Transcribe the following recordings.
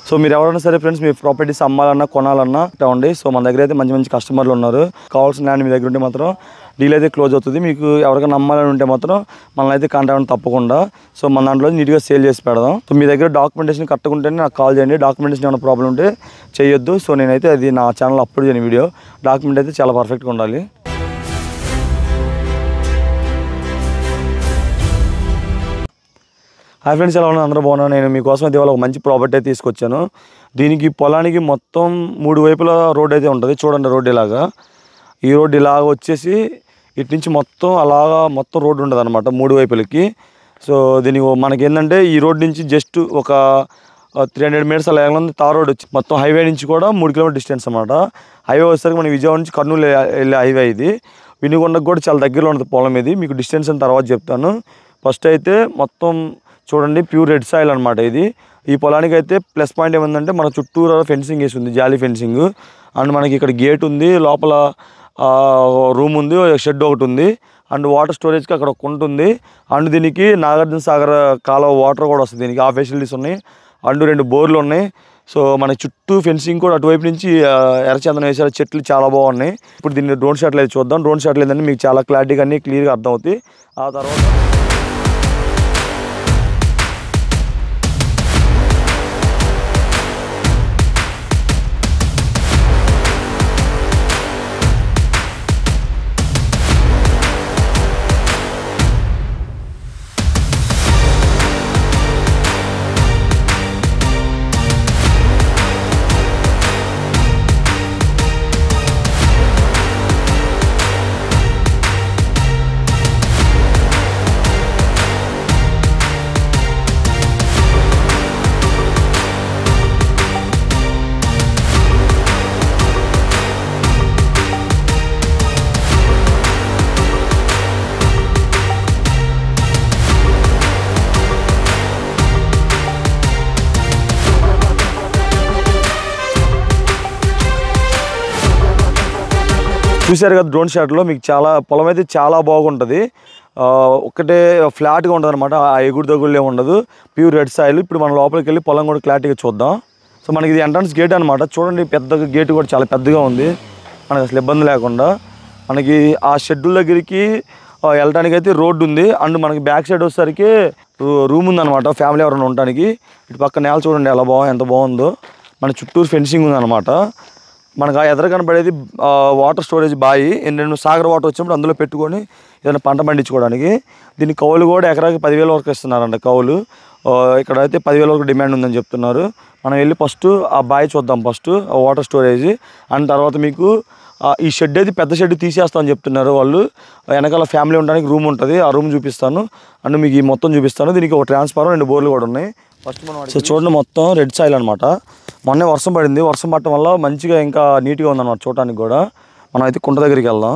So మీరు ఎవరైనా సరే ఫ్రెండ్స్ మీ ప్రాపర్టీస్ అమ్మాలన్నా కొనాలన్నా ఉండి. సో మన దగ్గర అయితే మంచి మంచి కస్టమర్లు ఉన్నారు. కావాల్సిన ల్యాండ్ మీ దగ్గర ఉంటే మాత్రం డీల్ అయితే క్లోజ్ అవుతుంది. మీకు ఎవరికైనా అమ్మాలని ఉంటే మాత్రం మనల్ని అయితే కాంటాక్ట్ తప్పకుండా. సో మన దాంట్లో నీట్గా సేల్ చేసి పెడదాం. సో మీ దగ్గర డాక్యుమెంటేషన్ కరెక్ట్గా ఉంటేనే నాకు కాల్ చేయండి. డాక్యుమెంటేషన్ ఏమైనా ప్రాబ్లం ఉంటే చేయొద్దు. సో నేనైతే అది నా ఛానల్ అప్లోడ్ చేయని వీడియో. డాక్యుమెంట్ అయితే చాలా పర్ఫెక్ట్గా ఉండాలి. హాయ్ ఫ్రెండ్స్, ఎలా ఉన్నారు? అందరూ బాగున్నాను. నేను మీకోసం అయితే ఇవాళ ఒక మంచి ప్రాపర్టీ అయితే తీసుకొచ్చాను. దీనికి పొలానికి మొత్తం 3 వైపుల రోడ్ అయితే ఉంటుంది. చూడండి రోడ్డు ఇలాగా, ఈ రోడ్డు ఇలాగ వచ్చేసి ఇటు నుంచి మొత్తం అలాగా మొత్తం రోడ్డు ఉంటుంది అనమాట 3 వైపులకి. సో దీనికి మనకి ఏంటంటే ఈ రోడ్ నుంచి జస్ట్ ఒక 300 మీటర్స్ అలా ఉంది తార్ రోడ్ వచ్చి మొత్తం హైవే నుంచి కూడా 3 కిలోమీటర్ డిస్టెన్స్ అనమాట. హైవే వచ్చేసరికి మన విజయవాడ నుంచి కర్నూలు వెళ్ళే హైవే ఇది. వినుకొండకు కూడా చాలా దగ్గరలో ఉంటుంది పొలం ఇది. మీకు డిస్టెన్స్ అని తర్వాత చెప్తాను. ఫస్ట్ అయితే మొత్తం చూడండి ప్యూర్ రెడ్ సాయిల్ అనమాట ఇది. ఈ పొలానికి అయితే ప్లస్ పాయింట్ ఏమందంటే మన చుట్టూరా ఫెన్సింగ్ వేసి ఉంది, జాలీ ఫెన్సింగ్. అండ్ మనకి ఇక్కడ గేట్ ఉంది, లోపల రూమ్ ఉంది, షెడ్ ఒకటి ఉంది. అండ్ వాటర్ స్టోరేజ్కి అక్కడ ఒక కుంట ఉంది. అండ్ దీనికి నాగార్జున సాగర్ కాలువ వాటర్ కూడా వస్తుంది. దీనికి ఆ ఫెసిలిటీస్ ఉన్నాయి. అండ్ 2 బోర్లు ఉన్నాయి. సో మన చుట్టూ ఫెన్సింగ్ కూడా అటువైపు నుంచి ఎర్రచందనం వేసారు. చెట్లు చాలా బాగున్నాయి. ఇప్పుడు దీన్ని డ్రోన్ షాట్లు అయితే చూద్దాం. డ్రోన్ షాట్లు ఏంటంటే మీకు చాలా క్లారిటీగా అన్నీ క్లియర్గా అర్థమవుతాయి. ఆ తర్వాత చూశారు కదా డ్రోన్ షాట్లో, మీకు చాలా పొలం అయితే చాలా బాగుంటుంది. ఒకటే ఫ్లాట్గా ఉంటుంది అనమాట. ఆ ఎగుడు దగుళ్ళు ఏమి ఉండదు, ప్యూర్ రెడ్ సాయిల్. ఇప్పుడు మనం లోపలికి వెళ్ళి పొలం కూడా క్లారిటీగా చూద్దాం. సో మనకి ఇది ఎంట్రన్స్ గేట్ అనమాట. చూడండి పెద్దగా గేట్ కూడా చాలా పెద్దగా ఉంది, మనకు అసలు ఇబ్బంది లేకుండా. మనకి ఆ షెడ్యూల్ దగ్గరికి వెళ్ళడానికి అయితే రోడ్డు ఉంది. అండ్ మనకి బ్యాక్ సైడ్ వచ్చేసరికి రూమ్ ఉందన్నమాట, ఫ్యామిలీ ఎవరైనా ఉండడానికి. ఇటు పక్క నేల చూడండి ఎంత బాగుందో. మన చుట్టూరు ఫెన్సింగ్ ఉందన్నమాట. మనకు ఆ ఎదురు కనబడేది వాటర్ స్టోరేజ్ బాయి. ఏంటంటే సాగర్ వాటర్ వచ్చినప్పుడు అందులో పెట్టుకొని ఏదైనా పంట పండించుకోవడానికి. దీని కౌలు కూడా ఎకరాకి 10,000 వరకు ఇస్తున్నారంట కౌలు. ఇక్కడ అయితే 10,000 వరకు డిమాండ్ ఉందని చెప్తున్నారు. మనం వెళ్ళి ఫస్ట్ ఆ బాయి చూద్దాం, ఫస్ట్ వాటర్ స్టోరేజ్. అండ్ తర్వాత మీకు ఈ షెడ్ అయితే పెద్ద షెడ్ తీసేస్తామని చెప్తున్నారు వాళ్ళు. వెనకాల ఫ్యామిలీ ఉండడానికి రూమ్ ఉంటుంది, ఆ రూమ్ చూపిస్తాను. అండ్ మీకు ఈ మొత్తం చూపిస్తాను. దీనికి ఒక ట్రాన్స్ఫార్మర్ 2 బోర్లు కూడా ఉన్నాయి. ఫస్ట్ మనం సో చూడండి మొత్తం రెడ్ సాయిల్ అనమాట. మొన్నే వర్షం పడింది, వర్షం పడటం వల్ల మంచిగా ఇంకా నీట్గా ఉందన్నమాట చూడటానికి కూడా. మనం అయితే కుంట దగ్గరికి వెళ్దాం.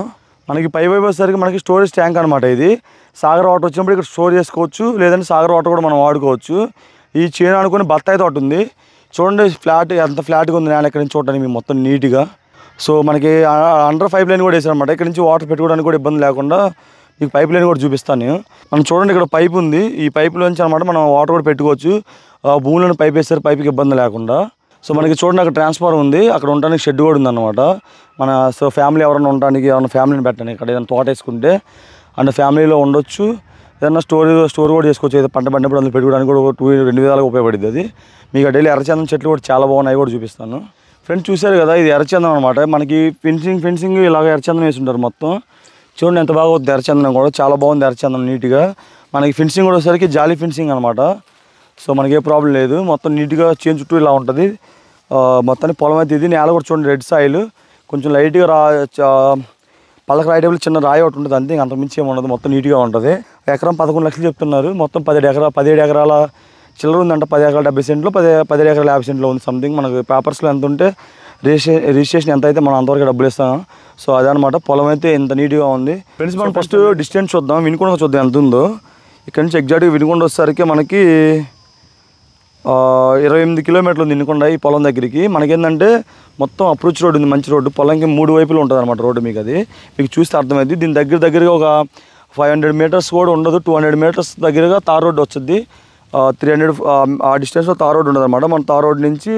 మనకి పై వైపు వచ్చేసరికి మనకి స్టోరేజ్ ట్యాంక్ అనమాట ఇది. సాగర్ వాటర్ వచ్చినప్పుడు ఇక్కడ స్టోర్ చేసుకోవచ్చు, లేదంటే సాగర్ వాటర్ కూడా మనం వాడుకోవచ్చు. ఈ చేను అనుకుని బత్తాయి తోట ఉంది. చూడండి ఫ్లాట్ ఎంత ఫ్లాట్గా ఉంది నేల ఇక్కడ నుంచి చూడటానికి మీకు మొత్తం నీట్గా. సో మనకి అండర్ పైప్ లైన్ కూడా వేసారనమాట. ఇక్కడ నుంచి వాటర్ పెట్టుకోవడానికి కూడా ఇబ్బంది లేకుండా మీకు పైప్ లైన్ కూడా చూపిస్తాను. మనం చూడండి ఇక్కడ పైప్ ఉంది, ఈ పైపులోంచి అనమాట మనం వాటర్ కూడా పెట్టుకోవచ్చు. భూమిలోని పైప్ వేస్తారు, పైప్కి ఇబ్బంది లేకుండా. సో మనకి చూడండి అక్కడ ట్రాన్స్ఫార్మర్ ఉంది, అక్కడ ఉండడానికి షెడ్ కూడా ఉందన్నమాట. మన సో ఫ్యామిలీ ఎవరైనా ఉండడానికి, ఏమైనా ఫ్యామిలీని పెట్టండి ఇక్కడ ఏదైనా తోట వేసుకుంటే. అండ్ ఫ్యామిలీలో ఉండొచ్చు, ఏదైనా స్టోర్ కూడా చేసుకోవచ్చు. ఏదో పంట పండినప్పుడు అందులో పెట్టుకోవడానికి కూడా 2 విధాలుగా ఉపయోగపడుతుంది అది. మీకు డైలీ ఎర్రచందనం చెట్లు కూడా చాలా బాగున్నాయి, కూడా చూపిస్తాను. ఫ్రెండ్స్ చూశారు కదా, ఇది ఎర్రచందనం అనమాట. మనకి ఫెన్సింగ్ ఇలాగ ఎర్రచందనం వేసి ఉంటారు మొత్తం. చూడండి ఎంత బాగా అవుతుంది ఎర్రచందనం కూడా, చాలా బాగుంది ఎర్రచందనం నీట్గా. మనకి ఫెన్సింగ్ కూడా వచ్చేసరికి జాలీ ఫెన్సింగ్ అనమాట. సో మనకి ఏ ప్రాబ్లం లేదు, మొత్తం నీట్గా చేను చుట్టూ ఇలా ఉంటుంది. మొత్తానికి పొలం అయితే ఇది. నేల కూడా చూడండి రెడ్ సాయిల్, కొంచెం లైట్గా పళ్ళకి రాయటప్పుడు చిన్న రాయి ఒకటి ఉంటుంది అంతే, అంతకుమించి ఏమి ఉండదు. మొత్తం నీట్గా ఉంటుంది. ఎకరం 11 లక్షలు చెప్తున్నారు. మొత్తం 17 ఎకరాల చిల్లర ఉందంట. 10 ఎకరాల 70 సెంట్లు, 17 ఎకరాల 50 సెంట్లో ఉంది సంథింగ్. మనకు పేపర్స్లో ఎంత ఉంటే రిజిస్ట్రేషన్ ఎంత అయితే మనం అంతవరకు డబ్బులు ఇస్తాం. సో అదనమాట, పొలం అయితే ఇంత నీట్గా ఉంది. ఫ్రెండ్స్ మనం ఫస్ట్ డిస్టెన్స్ చూద్దాం, వినుకొండ చూద్దాం ఎంత ఉందో. ఇక్కడ నుంచి ఎగ్జాక్ట్గా వినుకొండ వచ్చేసరికి మనకి 28 కిలోమీటర్లు ఉంది వినుకొండ ఈ పొలం దగ్గరికి. మనకేంటంటే మొత్తం అప్రోచ్ రోడ్ ఉంది, మంచి రోడ్డు. పొలంకి 3 వైపులు ఉంటుంది అనమాట రోడ్డు. మీకు అది మీకు చూస్తే అర్థమైంది. దీని దగ్గరగా ఒక 500 మీటర్స్ కూడా ఉండదు, 200 మీటర్స్ దగ్గరగా తార్ రోడ్డు వచ్చింది. 300 ఆ డిస్టెన్స్లో తార్ రోడ్ ఉండదు అనమాట. మన తార్ రోడ్ నుంచి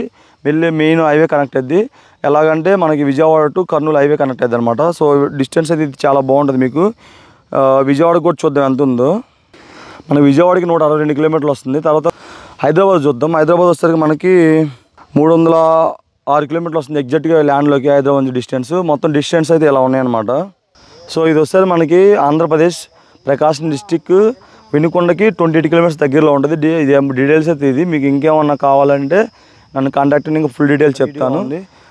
వెళ్ళే మెయిన్ హైవే కనెక్ట్ అయ్యింది. ఎలాగంటే మనకి Vijayawada to Kurnool highway connect అయ్యింది అనమాట. సో డిస్టెన్స్ అయితే ఇది చాలా బాగుంటుంది. మీకు విజయవాడకు కూడా చూద్దాం ఎంత ఉందో. మనకి విజయవాడకి 162 కిలోమీటర్లు వస్తుంది. తర్వాత హైదరాబాద్ చూద్దాం. హైదరాబాద్ వచ్చేసరికి మనకి 306 కిలోమీటర్లు వస్తుంది ఎగ్జాక్ట్గా ల్యాండ్లోకి హైదరాబాద్ నుంచి డిస్టెన్స్. మొత్తం డిస్టెన్స్ అయితే ఇలా ఉన్నాయన్నమాట. సో ఇది వచ్చేసరికి మనకి ఆంధ్రప్రదేశ్ ప్రకాశం డిస్టిక్ వినుకొండకి 28 కిలోమీటర్స్ దగ్గరలో ఉంటుంది. ఇది డీటెయిల్స్ అయితే ఇది. మీకు ఇంకేమన్నా కావాలంటే నన్ను కాంటాక్ట్ ఇంకా ఫుల్ డీటెయిల్స్ చెప్తాను.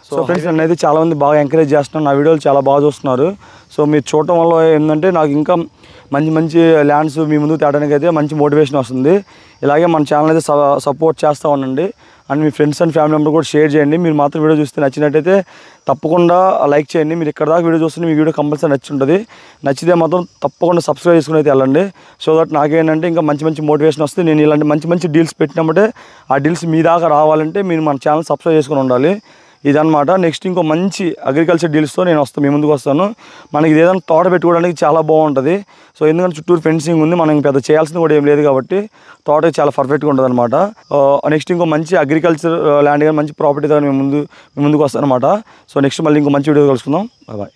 సో ఫ్రెండ్స్ నన్ను అయితే చాలామంది బాగా ఎంకరేజ్ చేస్తున్నారు, నా వీడియోలు చాలా బాగా చూస్తున్నారు. సో మీరు చూడటం వల్ల ఏంటంటే నాకు ఇంకా మంచి మంచి ల్యాండ్స్ మీ ముందుకు తేడానికి అయితే మంచి మోటివేషన్ వస్తుంది. ఇలాగే మన ఛానల్ అయితే సపోర్ట్ చేస్తూ ఉండండి. And me friends and family member కూడా షేర్ చేయండి. మీరు మాత్రం వీడియో చూస్తే నచ్చినట్టయితే తప్పకుండా లైక్ చేయండి. మీరు ఇక్కడ దాకా వీడియో చూస్తే మీ వీడియో కంపల్సరీ నచ్చి ఉంటుంది. నచ్చితే మాత్రం తప్పకుండా సబ్స్క్రైబ్ చేసుకుని అయితే వెళ్ళండి. సో దట్ నాకేంటంటే ఇంకా మంచి మంచి మోటివేషన్ వస్తుంది. నేను ఇలాంటి మంచి మంచి డీల్స్ పెట్టినప్పుడే ఆ డీల్స్ మీ దాకా రావాలంటే మీరు మన ఛానల్ సబ్స్క్రైబ్ చేసుకుని ఉండాలి. ఇదనమాట. నెక్స్ట్ ఇంకో మంచి అగ్రికల్చర్ డీల్స్తో నేను వస్తాను, మీ ముందుకు వస్తాను. మనకి ఏదైనా తోట పెట్టుకోవడానికి చాలా బాగుంటుంది. సో ఎందుకంటే చుట్టూరు ఫెన్సింగ్ ఉంది, మనం పెద్ద చేయాల్సింది కూడా ఏం లేదు కాబట్టి తోట చాలా పర్ఫెక్ట్గా ఉంటుంది అనమాట. నెక్స్ట్ ఇంకో మంచి అగ్రికల్చర్ ల్యాండ్ కానీ మంచి ప్రాపర్టీ కానీ మీ ముందుకు వస్తాను అనమాట. సో నెక్స్ట్ మళ్ళీ ఇంకో మంచి వీడియో కలుసుకుందాం. బాయ్.